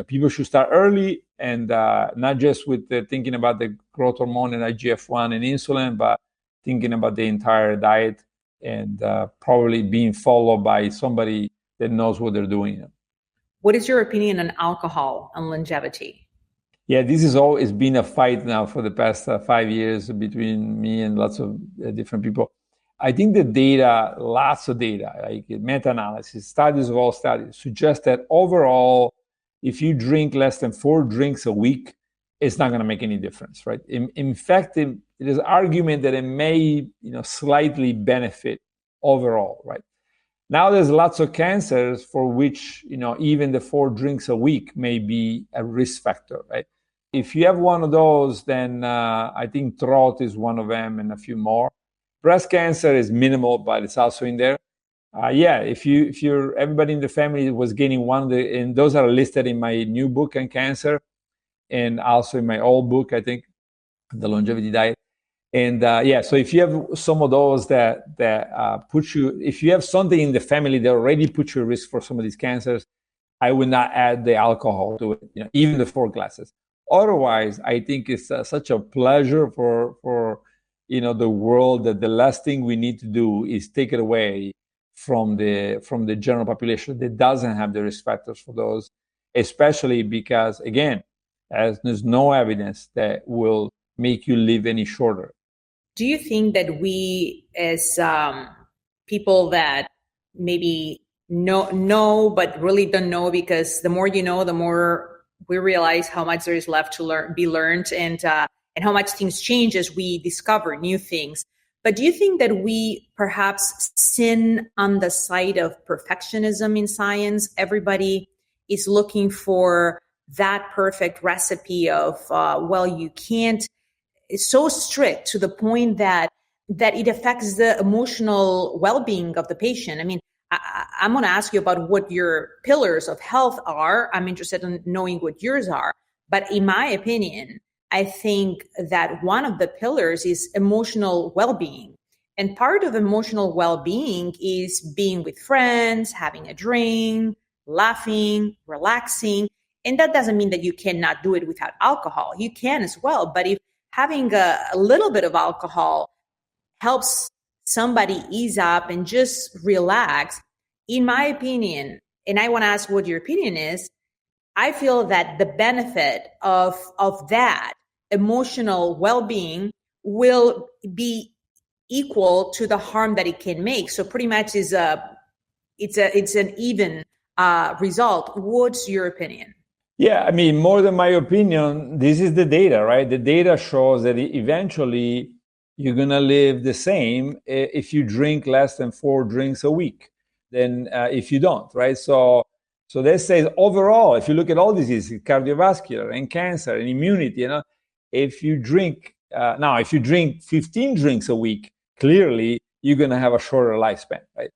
people should start early, and not just with thinking about the growth hormone and IGF-1 and insulin, but thinking about the entire diet, and probably being followed by somebody that knows what they're doing. What is your opinion on alcohol and longevity? Yeah, this has always been a fight now for the past 5 years between me and lots of different people. I think the data, lots of data, like meta-analysis, studies of all studies, suggest that overall, if you drink less than 4 drinks a week, it's not going to make any difference, right? In fact, there's argument that it may, slightly benefit overall, right? Now there's lots of cancers for which, even the 4 drinks a week may be a risk factor, right? If you have one of those, then I think throat is one of them and a few more. Breast cancer is minimal, but it's also in there. If you're everybody in the family was gaining one, and those are listed in my new book on cancer, and also in my old book, I think, the longevity diet. And so if you have some of those that put you, if you have something in the family that already puts you at risk for some of these cancers, I would not add the alcohol to it, even the 4 glasses. Otherwise, I think it's such a pleasure for the world that the last thing we need to do is take it away from the general population that doesn't have the risk factors for those, especially because, again, as there's no evidence that will make you live any shorter. Do you think that we, as people that maybe know but really don't know, because the more you know, the more we realize how much there is left to be learned, and how much things change as we discover new things. But do you think that we perhaps sin on the side of perfectionism in science? Everybody is looking for that perfect recipe of, you can't. It's so strict to the point that it affects the emotional well-being of the patient. I mean, I'm going to ask you about what your pillars of health are. I'm interested in knowing what yours are. But in my opinion, I think that one of the pillars is emotional well-being. And part of emotional well-being is being with friends, having a drink, laughing, relaxing. And that doesn't mean that you cannot do it without alcohol. You can as well. But if having a little bit of alcohol helps somebody ease up and just relax, in my opinion, and I want to ask what your opinion is, I feel that the benefit of that emotional well-being will be equal to the harm that it can make. So pretty much it's an even result. What's your opinion? Yeah, I mean, more than my opinion, this is the data, right? The data shows that eventually you're going to live the same if you drink less than 4 drinks a week than if you don't, right? So that says overall, if you look at all diseases, cardiovascular and cancer and immunity, if you drink, if you drink 15 drinks a week, clearly you're going to have a shorter lifespan, right?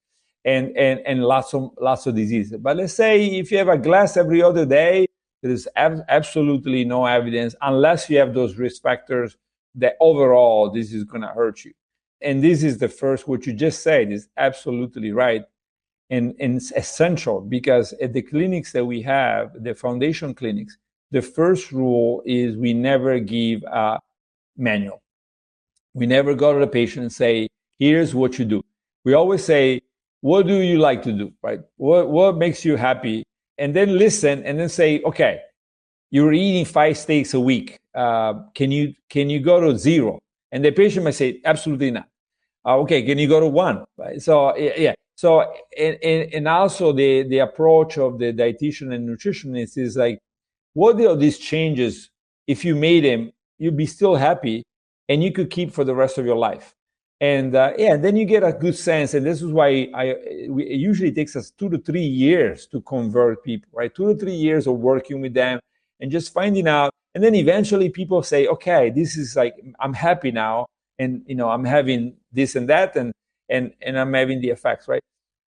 And lots of diseases. But let's say if you have a glass every other day, there is absolutely no evidence, unless you have those risk factors, that overall this is going to hurt you. And this is the first, what you just said is absolutely right. And it's essential, because at the clinics that we have, the foundation clinics, the first rule is we never give a manual. We never go to the patient and say, here's what you do. We always say, what do you like to do, right? What makes you happy? And then listen, and then say, okay, you're eating 5 steaks a week. Can you go to 0? And the patient might say, absolutely not. Okay, can you go to 1? Right? So yeah. So and also the approach of the dietitian and nutritionist is like, what are these changes? If you made them, you'd be still happy, and you could keep for the rest of your life. And then you get a good sense. And this is why it usually takes us 2 to 3 years to convert people, right? 2 to 3 years of working with them and just finding out. And then eventually people say, okay, this is like, I'm happy now. And, I'm having this and that, and I'm having the effects, right?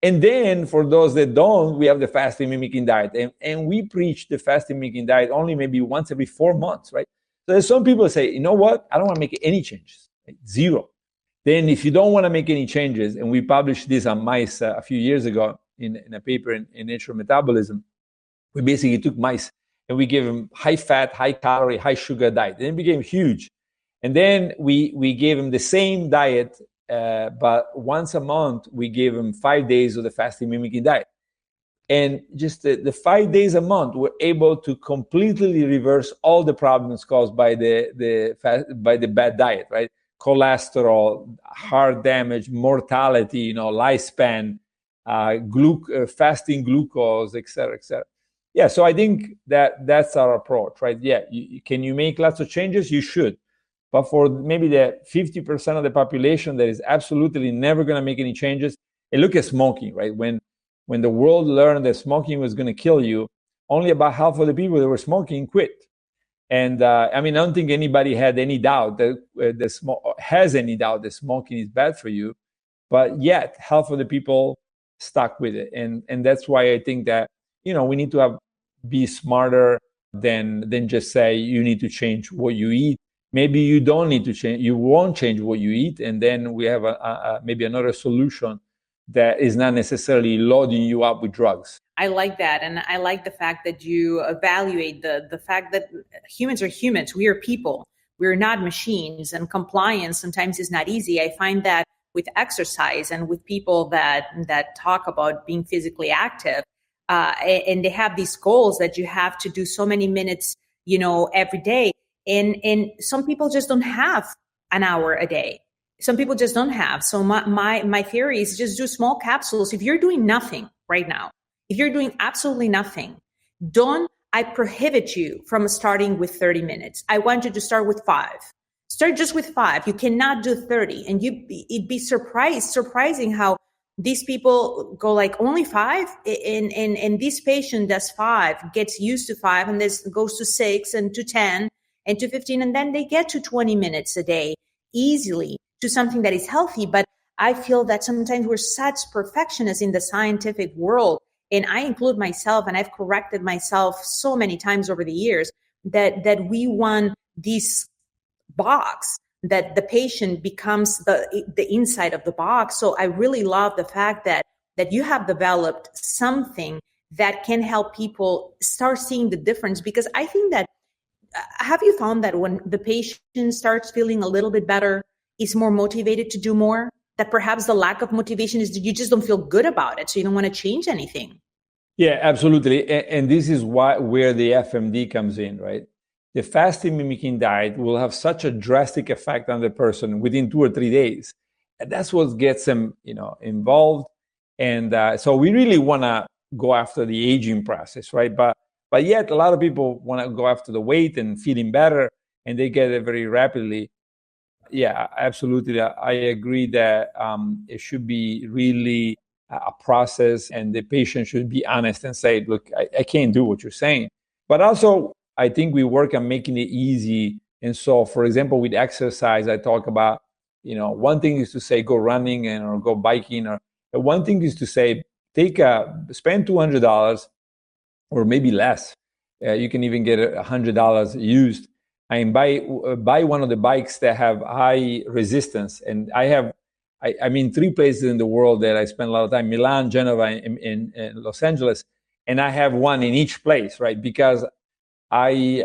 And then for those that don't, we have the fasting mimicking diet. And we preach the fasting mimicking diet only maybe once every 4 months, right? So there's some people say, you know what? I don't want to make any changes, right? 0. Then if you don't want to make any changes, and we published this on mice a few years ago in a paper in Nature Metabolism, we basically took mice and we gave them high fat, high calorie, high sugar diet. And it became huge. And then we gave them the same diet, but once a month, we gave them 5 days of the fasting mimicking diet. And just the 5 days a month, we're able to completely reverse all the problems caused by the bad diet, right? Cholesterol, heart damage, mortality, lifespan, fasting glucose, et cetera, et cetera. Yeah, so I think that's our approach, right? Yeah, can you make lots of changes? You should. But for maybe the 50% of the population that is absolutely never going to make any changes, And look at smoking, right? When the world learned that smoking was going to kill you, only about half of the people that were smoking quit. And I mean, I don't think anybody had any doubt that has any doubt that smoking is bad for you, but yet half of the people stuck with it. And that's why I think that, we need to be smarter than just say you need to change what you eat. Maybe you don't need to change, you won't change what you eat. And then we have maybe another solution that is not necessarily loading you up with drugs. I like that. And I like the fact that you evaluate the fact that humans are humans. We are people. We're not machines, and compliance sometimes is not easy. I find that with exercise and with people that talk about being physically active, and they have these goals that you have to do so many minutes, every day. And some people just don't have an hour a day. Some people just don't have. So my theory is just do small capsules. If you're doing nothing right now, if you're doing absolutely nothing, I prohibit you from starting with 30 minutes. I want you to start with 5. Start just with 5. You cannot do 30. And it'd be surprising how these people go like only 5. And this patient does 5, gets used to 5, and this goes to 6 and to 10 and to 15. And then they get to 20 minutes a day easily to something that is healthy. But I feel that sometimes we're such perfectionists in the scientific world. And I include myself, and I've corrected myself so many times over the years that we want this box, that the patient becomes the inside of the box. So I really love the fact that you have developed something that can help people start seeing the difference. Because I think that, have you found that when the patient starts feeling a little bit better, is more motivated to do more? That perhaps the lack of motivation is that you just don't feel good about it, so you don't want to change anything. Yeah, absolutely. And this is where the FMD comes in, right? The fasting mimicking diet will have such a drastic effect on the person within 2 or 3 days. And that's what gets them, involved. And so we really want to go after the aging process, right? But yet a lot of people want to go after the weight and feeling better, and they get it very rapidly. Yeah, absolutely. I agree that it should be really a process, and the patient should be honest and say, look, I can't do what you're saying. But also, I think we work on making it easy. And so, for example, with exercise, I talk about, one thing is to say, go running or go biking, or one thing is to say, spend $200 or maybe less. You can even get $100 used, and buy one of the bikes that have high resistance. And I'm in 3 places in the world that I spend a lot of time: Milan, Genova, and Los Angeles. And I have one in each place, right? Because I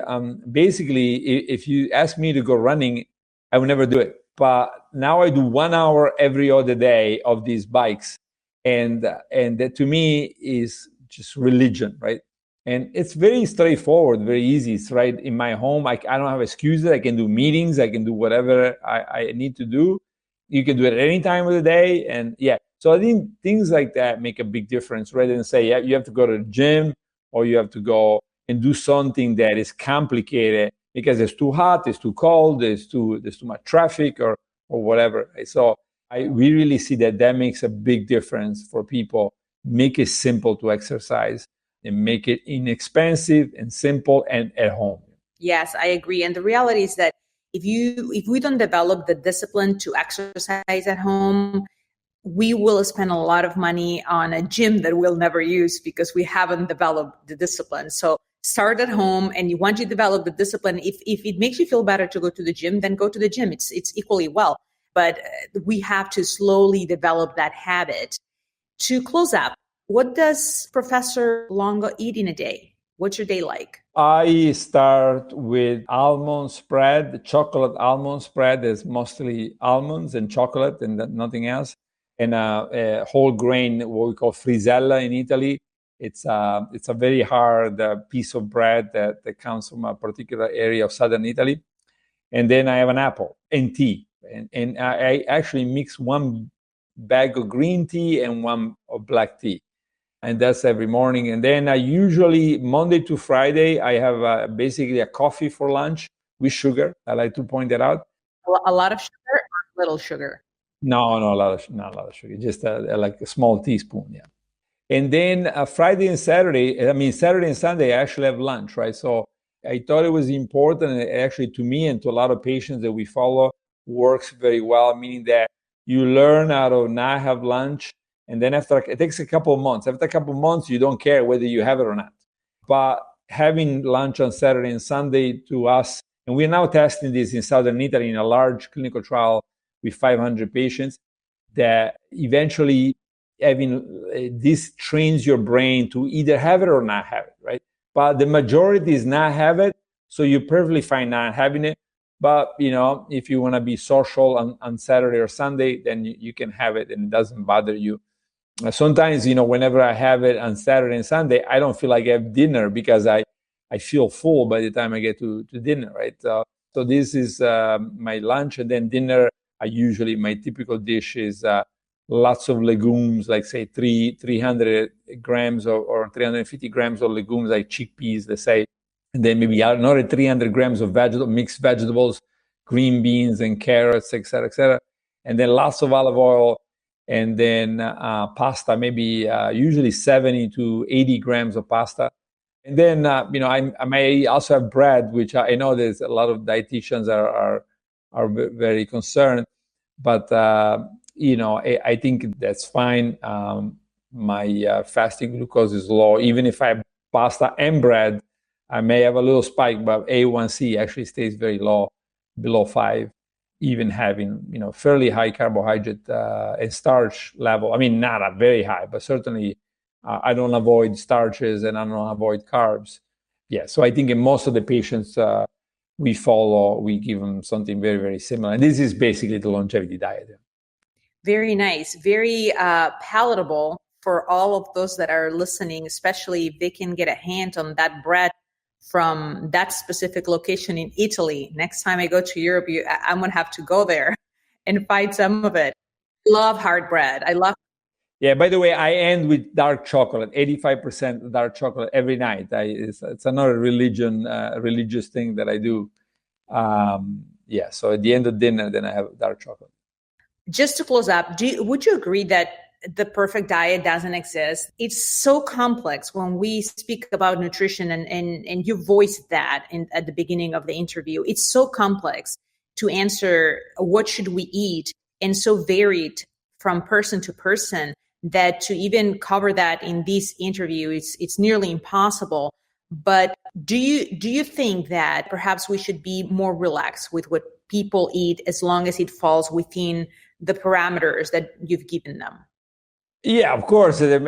basically, if you ask me to go running, I would never do it. But now I do 1 hour every other day of these bikes. And that to me is just religion, right? And it's very straightforward, very easy. It's right in my home. I don't have excuses. I can do meetings. I can do whatever I need to do. You can do it at any time of the day. And yeah, so I think things like that make a big difference, rather than say, yeah, you have to go to the gym, or you have to go and do something that is complicated because it's too hot, it's too cold, there's too much traffic or whatever. So we really see that makes a big difference for people. Make it simple to exercise, and make it inexpensive and simple and at home. Yes, I agree. And the reality is that if we don't develop the discipline to exercise at home, we will spend a lot of money on a gym that we'll never use because we haven't developed the discipline. So start at home, and once you develop the discipline, if it makes you feel better to go to the gym, then go to the gym. It's equally well. But we have to slowly develop that habit. To close up, what does Professor Longo eat in a day? What's your day like? I start with almond spread, chocolate almond spread. There's mostly almonds and chocolate and nothing else. And a whole grain, what we call frisella in Italy. It's a very hard piece of bread that comes from a particular area of southern Italy. And then I have an apple and tea. And I actually mix 1 bag of green tea and 1 of black tea. And that's every morning. And then I usually, Monday to Friday, I have basically a coffee for lunch with sugar. I like to point that out. A lot of sugar or little sugar? No, no, not a lot of sugar, just like a small teaspoon, yeah. And then Friday and Saturday, Saturday and Sunday, I actually have lunch, right? So I thought it was important, and actually to me and to a lot of patients that we follow, works very well, meaning that you learn how to not have lunch. And then it takes a couple of months. After a couple of months, you don't care whether you have it or not. But having lunch on Saturday and Sunday to us, and we're now testing this in Southern Italy in a large clinical trial with 500 patients, that eventually having this trains your brain to either have it or not have it, right? But the majority is not have it, so you're perfectly fine not having it. But if you want to be social on Saturday or Sunday, then you can have it and it doesn't bother you. Sometimes, whenever I have it on Saturday and Sunday, I don't feel like I have dinner because I feel full by the time I get to dinner, right? So this is my lunch, and then dinner. My typical dish is lots of legumes, like say 300 grams or 350 grams of legumes, like chickpeas, let's say, and then maybe another 300 grams of mixed vegetables, green beans and carrots, et cetera, and then lots of olive oil, and then pasta, maybe usually 70 to 80 grams of pasta. And then, I may also have bread, which I know there's a lot of dietitians are very concerned, but, I think that's fine. My fasting glucose is low. Even if I have pasta and bread, I may have a little spike, but A1C actually stays very low, below 5, even having, fairly high carbohydrate and starch level. Not a very high, but certainly I don't avoid starches and I don't avoid carbs. Yeah, so I think in most of the patients we follow, we give them something very, very similar. And this is basically the longevity diet. Very nice, very palatable for all of those that are listening, especially if they can get a hand on that bread from that specific location in Italy. Next time I go to Europe, I'm going to have to go there and find some of it. Love hard bread. I love. Yeah, by the way, I end with dark chocolate, 85% dark chocolate every night. It's another religious thing that I do. So at the end of dinner, then I have dark chocolate. Just to close up, would you agree that the perfect diet doesn't exist? It's so complex when we speak about nutrition, and you voiced that at the beginning of the interview. It's so complex to answer what should we eat, and so varied from person to person that to even cover that in this interview, it's nearly impossible. But do you think that perhaps we should be more relaxed with what people eat as long as it falls within the parameters that you've given them? Yeah, of course. It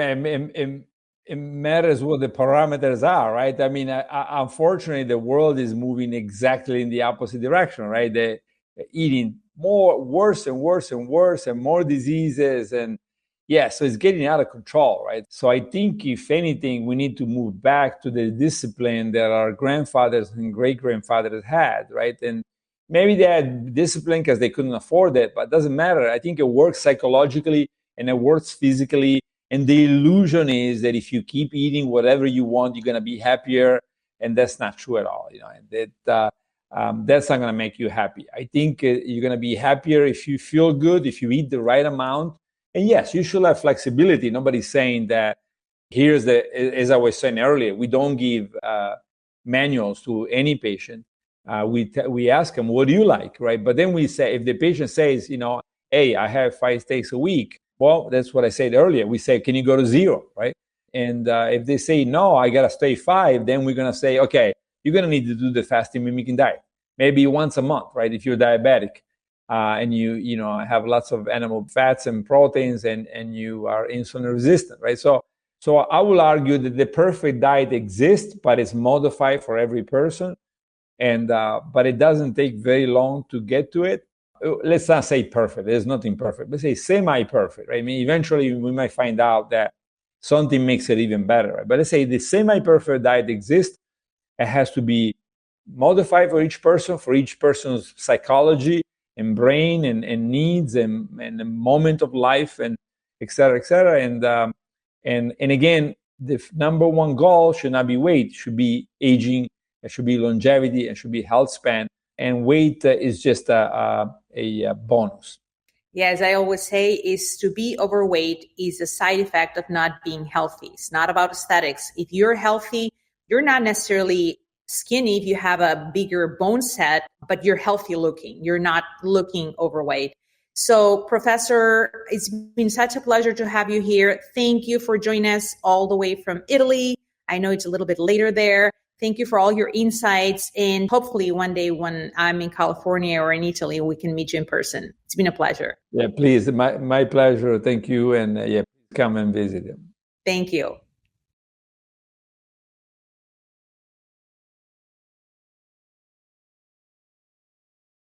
matters what the parameters are, right? Unfortunately, the world is moving exactly in the opposite direction, right? They're eating worse and worse and worse, and more diseases. And so it's getting out of control, right? So I think, if anything, we need to move back to the discipline that our grandfathers and great-grandfathers had, right? And maybe they had discipline because they couldn't afford it, but it doesn't matter. I think it works psychologically and it works physically. And the illusion is that if you keep eating whatever you want, you're going to be happier. And that's not true at all. That's not going to make you happy. I think you're going to be happier if you feel good, if you eat the right amount. And yes, you should have flexibility. Nobody's saying that. As I was saying earlier, we don't give manuals to any patient. We ask them, what do you like, right? But then we say, if the patient says, hey, I have 5 steaks a week, well, that's what I said earlier. We say, can you go to 0, right? And if they say, no, I got to stay 5, then we're going to say, okay, you're going to need to do the fasting mimicking diet, maybe once a month, right? If you're diabetic and you have lots of animal fats and proteins and you are insulin resistant, right? So I will argue that the perfect diet exists, but it's modified for every person. And but it doesn't take very long to get to it. Let's not say perfect. There's nothing perfect. Let's say semi-perfect, right? Eventually we might find out that something makes it even better, right? But let's say the semi-perfect diet exists. It has to be modified for each person's psychology and brain and needs and the moment of life and et cetera, et cetera. And again, the number one goal should not be weight. It should be aging. It should be longevity. It should be health span. And weight is just a bonus. Yeah, as I always say, is to be overweight is a side effect of not being healthy. It's not about aesthetics. If you're healthy, you're not necessarily skinny if you have a bigger bone set, but you're healthy looking. You're not looking overweight. So, Professor, it's been such a pleasure to have you here. Thank you for joining us all the way from Italy. I know it's a little bit later there. Thank you for all your insights. And hopefully one day when I'm in California or in Italy, we can meet you in person. It's been a pleasure. Yeah, please. My pleasure. Thank you. And yeah, come and visit them. Thank you.